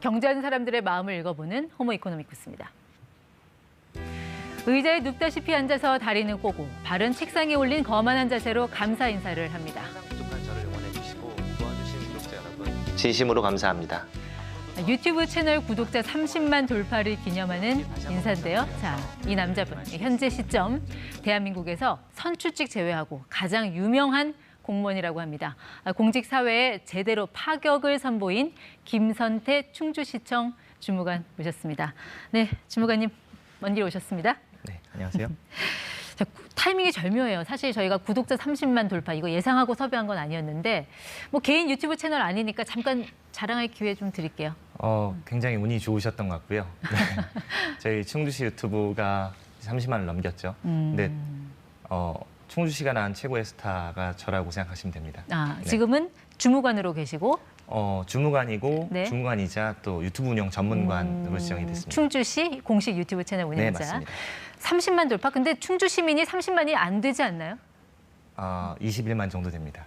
경제하는 사람들의 마음을 읽어보는 호모 이코노미쿠스입니다. 의자에 눕다시피 앉아서 다리는 꼬고 발은 책상에 올린 거만한 자세로 감사 인사를 합니다. 부족한 저를 응원해주시고 도와주신 구독자 여러분 진심으로 감사합니다. 유튜브 채널 구독자 30만 돌파를 기념하는 인사인데요. 자, 이 남자분 현재 시점 대한민국에서 선출직 제외하고 가장 유명한 공무원이라고 합니다. 공직 사회에 제대로 파격을 선보인 김선태 충주시청 주무관 모셨습니다. 네, 주무관님 먼 길 오셨습니다. 네, 안녕하세요. 자, 타이밍이 절묘해요. 사실 저희가 구독자 30만 돌파 이거 예상하고 섭외한 건 아니었는데 뭐 개인 유튜브 채널 아니니까 잠깐 자랑할 기회 좀 드릴게요. 굉장히 운이 좋으셨던 것 같고요. 네. 저희 충주시 유튜브가 30만을 넘겼죠. 근데 충주시가 낳은 최고의 스타가 저라고 생각하시면 됩니다. 네. 지금은 주무관으로 계시고 주무관이고 네. 주무관이자 또 유튜브 운영 전문관으로 지정이 됐습니다. 충주시 공식 유튜브 채널 운영자. 네, 맞습니다. 30만 돌파. 근데 충주 시민이 30만이 안 되지 않나요? 21만 정도 됩니다.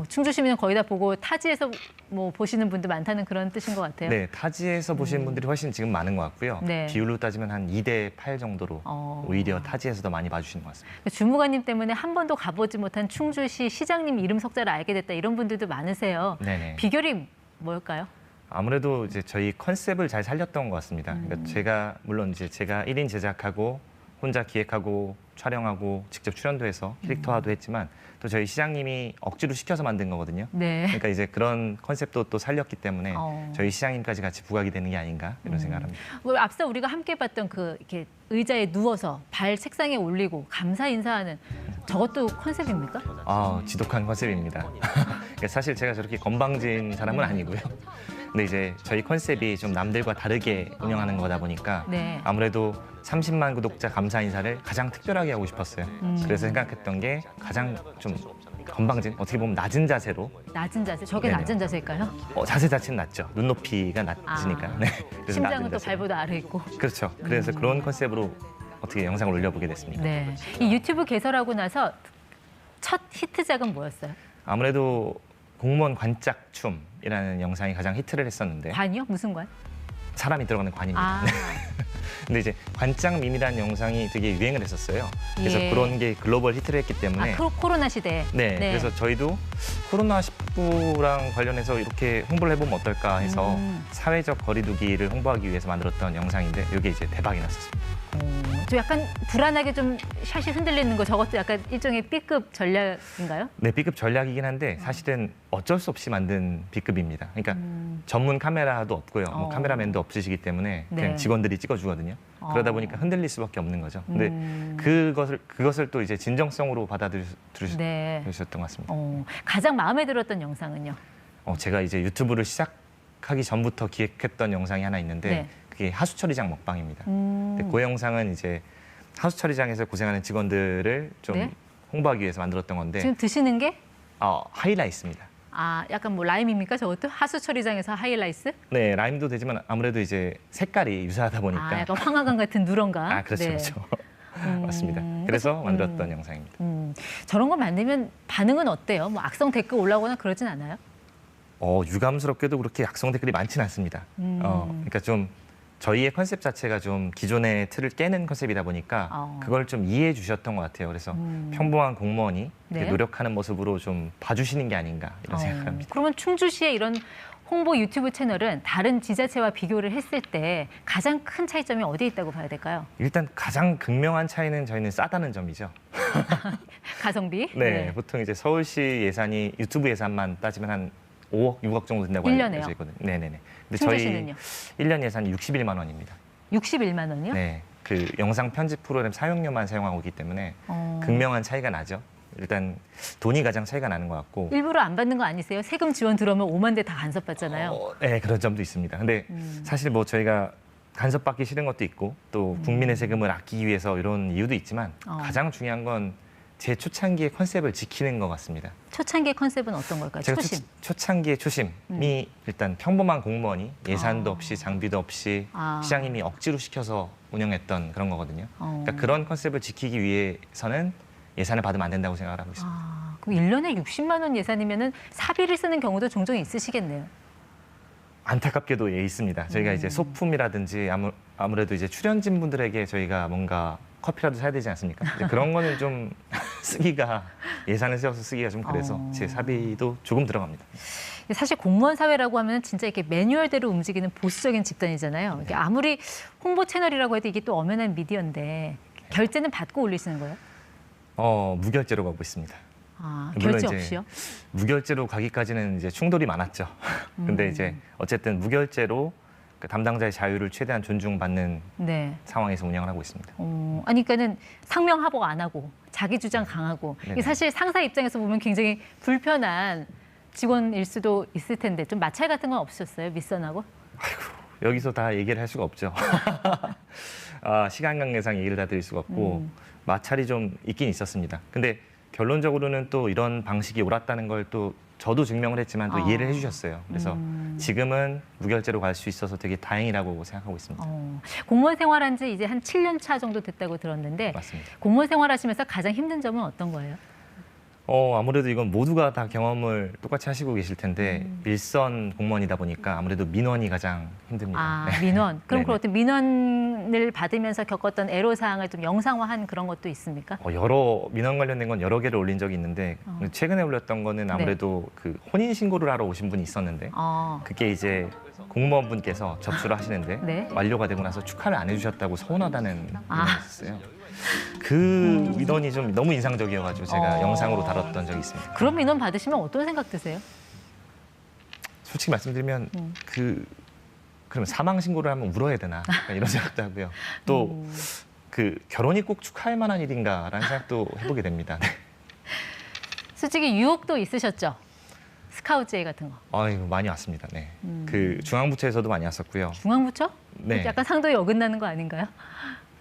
충주 시민은 거의 다 보고 타지에서 뭐 보시는 분들 많다는 그런 뜻인 것 같아요. 네, 타지에서 보시는 분들이 훨씬 지금 많은 것 같고요. 네. 비율로 따지면 한 2대 8 정도로 오히려 타지에서 더 많이 봐주시는 것 같습니다. 주무관님 때문에 한 번도 가보지 못한 충주시 시장님 이름 석자를 알게 됐다 이런 분들도 많으세요. 네네. 비결이 뭘까요? 아무래도 이제 저희 컨셉을 잘 살렸던 것 같습니다. 그러니까 제가 물론 이제 제가 1인 제작하고 혼자 기획하고 촬영하고 직접 출연도 해서 캐릭터화도 했지만 또 저희 시장님이 억지로 시켜서 만든 거거든요. 네. 그러니까 이제 그런 컨셉도 또 살렸기 때문에 저희 시장님까지 같이 부각이 되는 게 아닌가 이런 생각을 합니다. 앞서 우리가 함께 봤던 그 이렇게 의자에 누워서 발 책상에 올리고 감사 인사하는 저것도 컨셉입니까? 지독한 컨셉입니다. 그러니까 사실 제가 저렇게 건방진 사람은 아니고요. 근데 이제 저희 컨셉이 좀 남들과 다르게 운영하는 거다 보니까 네. 아무래도 30만 구독자 감사 인사를 가장 특별하게 하고 싶었어요. 그래서 생각했던 게 가장 좀 건방진, 어떻게 보면 낮은 자세로. 낮은 자세? 저게 네네. 낮은 자세일까요? 자세 자체는 낮죠. 눈높이가 낮으니까. 네. 그래서 심장은 낮은 또 자세로. 발보다 아래 있고. 그렇죠. 그래서 그런 컨셉으로 어떻게 영상을 올려보게 됐습니다. 네. 이 유튜브 개설하고 나서 첫 히트작은 뭐였어요? 아무래도 공무원 관짝춤이라는 영상이 가장 히트를 했었는데 관이요? 무슨 관? 사람이 들어가는 관입니다. 근데 이제 관짝밈이라는 영상이 되게 유행을 했었어요. 그래서 예. 그런 게 글로벌 히트를 했기 때문에 코로나 시대에. 네, 그래서 저희도 코로나19랑 관련해서 이렇게 홍보를 해보면 어떨까 해서 사회적 거리두기를 홍보하기 위해서 만들었던 영상인데 이게 이제 대박이 났었습니다. 좀 약간 불안하게 좀 샷이 흔들리는 거 저것도 약간 일종의 B급 전략인가요? 네, B급 전략이긴 한데 사실은 어쩔 수 없이 만든 B급입니다. 그러니까 전문 카메라도 없고요. 뭐 카메라맨도 없으시기 때문에 그냥 네. 직원들이 찍어주거든요. 그러다 보니까 흔들릴 수밖에 없는 거죠. 근데 그것을 또 이제 진정성으로 받아들이셨던 네. 것 같습니다. 가장 마음에 들었던 영상은요? 제가 이제 유튜브를 시작하기 전부터 기획했던 영상이 하나 있는데 네. 그게 하수처리장 먹방입니다. 근데 그 영상은 이제 하수처리장에서 고생하는 직원들을 좀 네. 홍보하기 위해서 만들었던 건데 지금 드시는 게? 하이라이스입니다. 약간 뭐 라임입니까 저것도? 하수처리장에서 하이라이스? 네, 라임도 되지만 아무래도 이제 색깔이 유사하다 보니까 약간 황화강 같은 누런가? 그렇죠, 네. 그렇죠. 맞습니다. 그래서 만들었던 영상입니다. 저런 거 만들면 반응은 어때요? 뭐 악성 댓글 올라오거나 그러진 않아요? 유감스럽게도 그렇게 악성 댓글이 많지는 않습니다. 그러니까 좀 저희의 컨셉 자체가 좀 기존의 틀을 깨는 컨셉이다 보니까 그걸 좀 이해해 주셨던 것 같아요. 그래서 평범한 공무원이 네. 노력하는 모습으로 좀 봐주시는 게 아닌가 이런 생각을 합니다. 그러면 충주시의 이런 홍보 유튜브 채널은 다른 지자체와 비교를 했을 때 가장 큰 차이점이 어디에 있다고 봐야 될까요? 일단 가장 극명한 차이는 저희는 싸다는 점이죠. 가성비? 네, 보통 이제 서울시 예산이 유튜브 예산만 따지면 한 5억, 6억 정도 된다고 알려져 있거든요. 네네네. 근데 충주시는요? 저희 1년 예산이 61만 원입니다. 61만 원이요? 네, 그 영상 편집 프로그램 사용료만 사용하고 있기 때문에 극명한 차이가 나죠. 일단 돈이 가장 차이가 나는 것 같고. 일부러 안 받는 거 아니세요? 세금 지원 들어오면 5만 대 다 간섭받잖아요. 네, 그런 점도 있습니다. 근데 사실 뭐 저희가 간섭받기 싫은 것도 있고 또 국민의 세금을 아끼기 위해서 이런 이유도 있지만 가장 중요한 건 제 초창기의 컨셉을 지키는 것 같습니다. 초창기의 컨셉은 어떤 걸까요? 제가 초심. 초창기의 초심이 일단 평범한 공무원이 예산도 없이 장비도 없이 시장님이 억지로 시켜서 운영했던 그런 거거든요. 그러니까 그런 컨셉을 지키기 위해서는 예산을 받으면 안 된다고 생각을 하고 있습니다. 그럼 1년에 60만 원 예산이면은 사비를 쓰는 경우도 종종 있으시겠네요. 안타깝게도 예, 있습니다. 저희가 이제 소품이라든지 아무래도 이제 출연진 분들에게 저희가 뭔가 커피라도 사야 되지 않습니까? 이제 그런 거는 좀 쓰기가 예산을 세워서 쓰기가 좀 그래서 제 사비도 조금 들어갑니다. 사실 공무원 사회라고 하면 진짜 이렇게 매뉴얼대로 움직이는 보수적인 집단이잖아요. 이게 아무리 홍보 채널이라고 해도 이게 또 엄연한 미디어인데 결제는 받고 올리시는 거예요? 무결제로 가고 있습니다. 아, 물론 결제 이제 없이요? 무결제로 가기까지는 이제 충돌이 많았죠. 근데 이제 어쨌든 무결제로 그 담당자의 자유를 최대한 존중받는 네. 상황에서 운영을 하고 있습니다. 아니, 그러니까는 상명하복 안 하고 자기 주장 강하고 이게 네네. 사실 상사 입장에서 보면 굉장히 불편한 직원일 수도 있을 텐데 좀 마찰 같은 건 없으셨어요? 윗선하고? 여기서 다 얘기를 할 수가 없죠. 시간 관계상 얘기를 다 드릴 수가 없고 마찰이 좀 있긴 있었습니다. 근데 결론적으로는 또 이런 방식이 옳았다는 걸 또 저도 증명을 했지만 또 이해를 해주셨어요. 그래서 지금은 무결제로 갈 수 있어서 되게 다행이라고 생각하고 있습니다. 공무원 생활한 지 이제 한 7년 차 정도 됐다고 들었는데 맞습니다. 공무원 생활하시면서 가장 힘든 점은 어떤 거예요? 아무래도 이건 모두가 다 경험을 똑같이 하시고 계실 텐데 일선 공무원이다 보니까 아무래도 민원이 가장 힘듭니다. 아, 네. 민원. 그럼 네네. 그렇게 민원을 받으면서 겪었던 애로사항을 좀 영상화한 그런 것도 있습니까? 여러 민원 관련된 건 여러 개를 올린 적이 있는데 최근에 올렸던 거는 아무래도 그 혼인 신고를 하러 오신 분이 있었는데 그게 이제 공무원분께서 접수를 하시는데 네. 완료가 되고 나서 축하를 안 해주셨다고 서운하다는 민원이 있었어요. 그 민원이 좀 너무 인상적이어가지고 제가 영상으로 다뤘던 적이 있습니다. 그런 민원 받으시면 어떤 생각 드세요? 솔직히 말씀드리면 그럼 사망 신고를 하면 울어야 되나 약간 이런 생각도 하고요. 또 그 결혼이 꼭 축하할 만한 일인가라는 생각도 해보게 됩니다. 솔직히 유혹도 있으셨죠? 스카우트제이 같은 거. 이거 많이 왔습니다. 네. 그 중앙부처에서도 많이 왔었고요. 중앙부처? 네. 약간 상도에 어긋나는 거 아닌가요?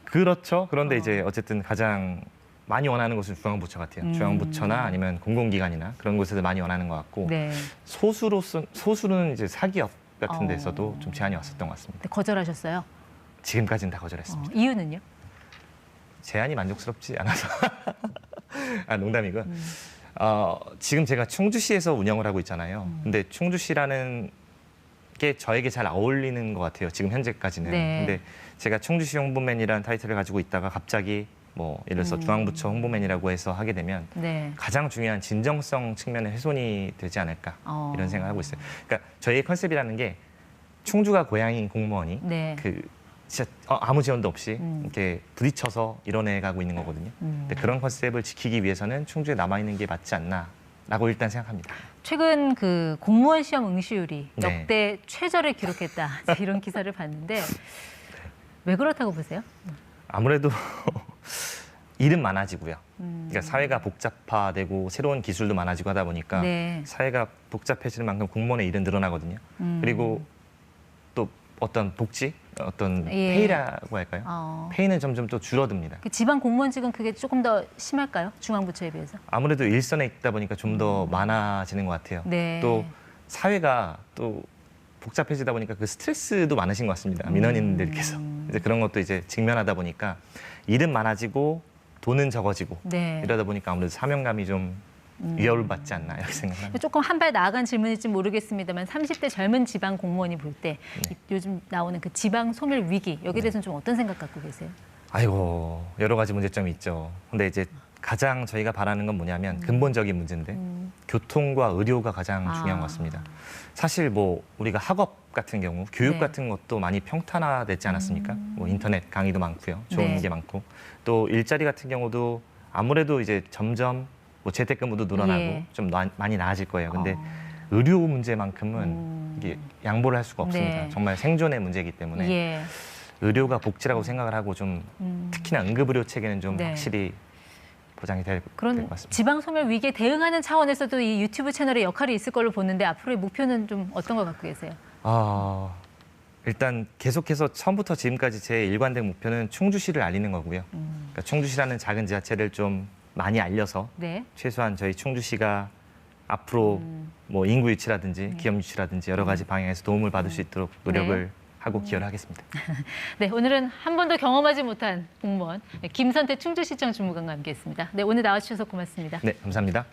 그렇죠. 그런데 이제 어쨌든 가장 많이 원하는 곳은 중앙부처 같아요. 중앙부처나 아니면 공공기관이나 그런 곳에서 많이 원하는 것 같고 네. 소수는 이제 사기업 같은 데서도 좀 제안이 왔었던 것 같습니다. 근데 거절하셨어요? 지금까지는 다 거절했습니다. 이유는요? 제안이 만족스럽지 않아서. 농담이고요. 지금 제가 충주시에서 운영을 하고 있잖아요. 근데 충주시라는 게 저에게 잘 어울리는 것 같아요. 지금 현재까지는. 네. 근데 제가 충주시 홍보맨이라는 타이틀을 가지고 있다가 갑자기 뭐 예를 들어서 중앙부처 홍보맨이라고 해서 하게 되면 네. 가장 중요한 진정성 측면에 훼손이 되지 않을까 이런 생각을 하고 있어요. 그러니까 저희의 컨셉이라는 게 충주가 고향인 공무원이 네. 진짜 아무 지원도 없이 이렇게 부딪혀서 이뤄내가고 있는 거거든요. 근데 그런 컨셉을 지키기 위해서는 충주에 남아있는 게 맞지 않나라고 일단 생각합니다. 최근 그 공무원 시험 응시율이 네. 역대 최저를 기록했다. 이런 기사를 봤는데 왜 그렇다고 보세요? 아무래도 일은 많아지고요. 그러니까 사회가 복잡화되고 새로운 기술도 많아지고 하다 보니까 네. 사회가 복잡해지는 만큼 공무원의 일은 늘어나거든요. 그리고 또 어떤 복지, 어떤 예. 페이라고 할까요? 페이는 점점 또 줄어듭니다. 그 지방 공무원직은 그게 조금 더 심할까요? 중앙부처에 비해서? 아무래도 일선에 있다 보니까 좀 더 많아지는 것 같아요. 네. 또 사회가 또 복잡해지다 보니까 그 스트레스도 많으신 것 같습니다. 민원인들께서. 이제 그런 것도 이제 직면하다 보니까 일은 많아지고 돈은 적어지고 네. 이러다 보니까 아무래도 사명감이 좀 위협을 받지 않나 이렇게 생각합니다. 조금 한 발 나아간 질문일지 모르겠습니다만 30대 젊은 지방 공무원이 볼 때 네. 요즘 나오는 그 지방 소멸 위기 여기에 대해서는 좀 어떤 생각 갖고 계세요? 아이고 여러 가지 문제점이 있죠. 근데 이제 가장 저희가 바라는 건 뭐냐면 근본적인 문제인데 교통과 의료가 가장 중요한 것 같습니다. 사실 뭐 우리가 학업 같은 경우 교육 네. 같은 것도 많이 평탄화됐지 않았습니까? 뭐 인터넷 강의도 많고요. 좋은 네. 게 많고 또 일자리 같은 경우도 아무래도 이제 점점 뭐 재택근무도 늘어나고 예. 좀 많이 나아질 거예요. 근데 의료 문제만큼은 이게 양보를 할 수가 없습니다. 네. 정말 생존의 문제이기 때문에 예. 의료가 복지라고 생각을 하고 좀 특히나 응급의료 체계는 좀 네. 확실히 보장이 될 것 그런 같습니다. 지방 소멸 위기에 대응하는 차원에서도 이 유튜브 채널의 역할이 있을 걸로 보는데 앞으로의 목표는 좀 어떤 걸 갖고 계세요? 일단 계속해서 처음부터 지금까지 제 일관된 목표는 충주시를 알리는 거고요. 그러니까 충주시라는 작은 지자체를 좀 많이 알려서 네. 최소한 저희 충주시가 앞으로 뭐 인구 유치라든지 기업 유치라든지 여러 가지 방향에서 도움을 받을 수 있도록 노력을 하고 기여를 하겠습니다. 네, 오늘은 한 번도 경험하지 못한 공무원 김선태 충주시청 주무관과 함께했습니다. 네, 오늘 나와주셔서 고맙습니다. 네, 감사합니다.